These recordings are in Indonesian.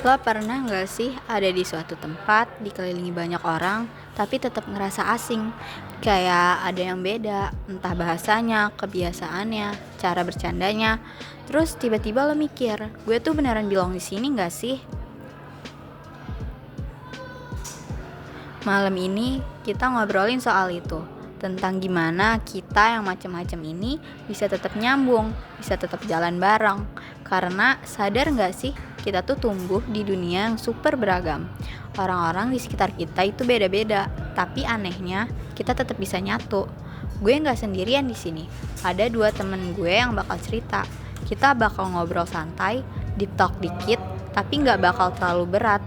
Lo pernah gak sih ada di suatu tempat, dikelilingi banyak orang, tapi tetap ngerasa asing? Kayak ada yang beda, entah bahasanya, kebiasaannya, cara bercandanya. Terus tiba-tiba lo mikir, gue tuh beneran belong di sini gak sih? Malam ini kita ngobrolin soal itu, tentang gimana kita yang macam-macam ini bisa tetap nyambung, bisa tetap jalan bareng. Karena sadar gak sih, kita tuh tumbuh di dunia yang super beragam. Orang-orang di sekitar kita itu beda-beda, tapi anehnya kita tetap bisa nyatu. Gue gak sendirian di sini. Ada 2 temen gue yang bakal cerita. Kita bakal ngobrol santai, deep talk dikit, tapi gak bakal terlalu berat.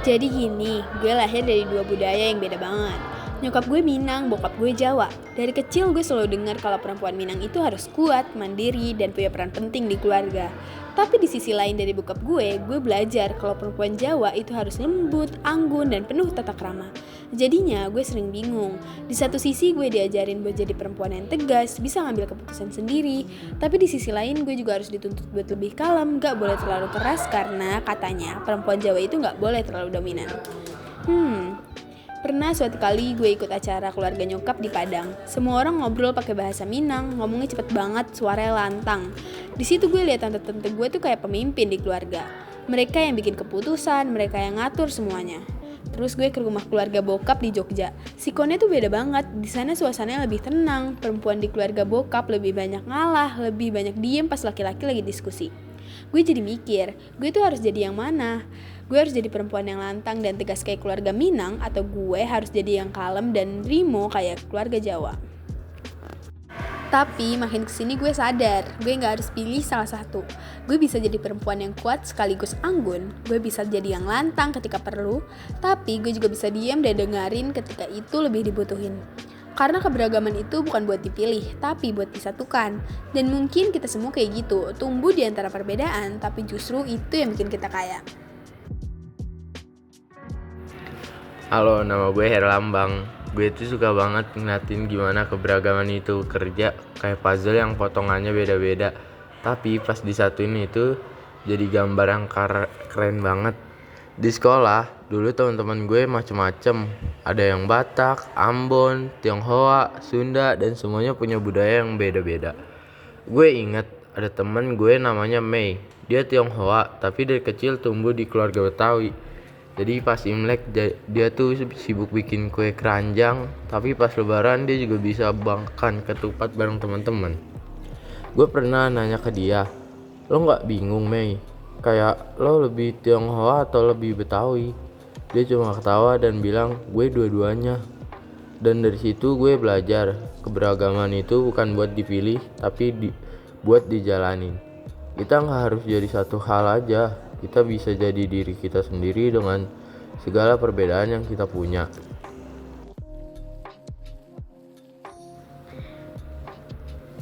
Jadi gini, gue lahir dari 2 budaya yang beda banget. Nyokap gue Minang, bokap gue Jawa. Dari kecil gue selalu dengar kalau perempuan Minang itu harus kuat, mandiri, dan punya peran penting di keluarga. Tapi di sisi lain dari bokap gue belajar kalau perempuan Jawa itu harus lembut, anggun, dan penuh tata krama. Jadinya gue sering bingung. Di satu sisi gue diajarin buat jadi perempuan yang tegas, bisa ngambil keputusan sendiri. Tapi di sisi lain gue juga harus dituntut buat lebih kalem, gak boleh terlalu keras karena katanya perempuan Jawa itu gak boleh terlalu dominan. Pernah suatu kali gue ikut acara keluarga nyokap di Padang. Semua orang ngobrol pakai bahasa Minang, ngomongnya cepet banget, suaranya lantang. Di situ gue lihat tante-tante gue tuh kayak pemimpin di keluarga. Mereka yang bikin keputusan, mereka yang ngatur semuanya. Terus gue ke rumah keluarga bokap di Jogja. Sikonnya tuh beda banget. Di sana suasananya lebih tenang. Perempuan di keluarga bokap lebih banyak ngalah, lebih banyak diem pas laki-laki lagi diskusi. Gue jadi mikir, gue tuh harus jadi yang mana? Gue harus jadi perempuan yang lantang dan tegas kayak keluarga Minang, atau gue harus jadi yang kalem dan rimo kayak keluarga Jawa? Tapi makin kesini gue sadar, gue gak harus pilih salah satu. Gue bisa jadi perempuan yang kuat sekaligus anggun. Gue bisa jadi yang lantang ketika perlu, tapi gue juga bisa diam dan dengerin ketika itu lebih dibutuhin. Karena keberagaman itu bukan buat dipilih, tapi buat disatukan. Dan mungkin kita semua kayak gitu, tumbuh di antara perbedaan, tapi justru itu yang bikin kita kaya. Halo, nama gue Herlambang. Gue tuh suka banget ngeliatin gimana keberagaman itu kerja kayak puzzle yang potongannya beda-beda. Tapi pas disatuin itu jadi gambar yang keren banget. Di sekolah, dulu teman-teman gue macem-macem. Ada yang Batak, Ambon, Tionghoa, Sunda, dan semuanya punya budaya yang beda-beda. Gue inget ada temen gue namanya Mei. Dia Tionghoa, tapi dari kecil tumbuh di keluarga Betawi. Jadi pas Imlek dia tuh sibuk bikin kue keranjang, tapi pas lebaran dia juga bisa makan ketupat bareng teman-teman. Gue pernah nanya ke dia, "Lo gak bingung, Mei? Kayak lo lebih Tionghoa atau lebih Betawi?" Dia cuma ketawa dan bilang, "Gue dua-duanya." Dan dari situ gue belajar, keberagaman itu bukan buat dipilih, tapi buat dijalanin. Kita gak harus jadi satu hal aja. Kita bisa jadi diri kita sendiri dengan segala perbedaan yang kita punya.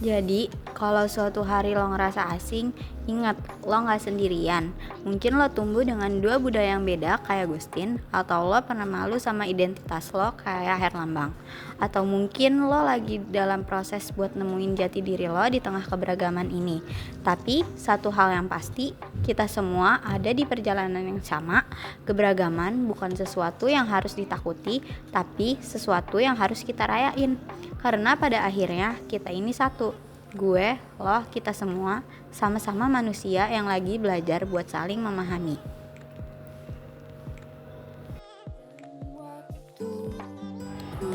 Jadi, kalau suatu hari lo ngerasa asing, ingat lo gak sendirian. Mungkin lo tumbuh dengan 2 budaya yang beda kayak Gustin, atau lo pernah malu sama identitas lo kayak Herlambang. Atau mungkin lo lagi dalam proses buat nemuin jati diri lo di tengah keberagaman ini. Tapi, satu hal yang pasti, kita semua ada di perjalanan yang sama. Keberagaman bukan sesuatu yang harus ditakuti, tapi sesuatu yang harus kita rayain. Karena pada akhirnya kita ini satu. Gue, lo, kita semua sama-sama manusia yang lagi belajar buat saling memahami.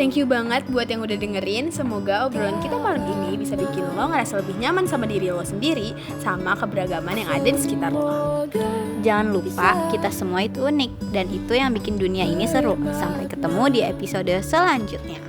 Thank you banget buat yang udah dengerin. Semoga obrolan kita malam ini bisa bikin lo ngerasa lebih nyaman sama diri lo sendiri, sama keberagaman yang ada di sekitar lo. Jangan lupa, kita semua itu unik, dan itu yang bikin dunia ini seru. Sampai ketemu di episode selanjutnya.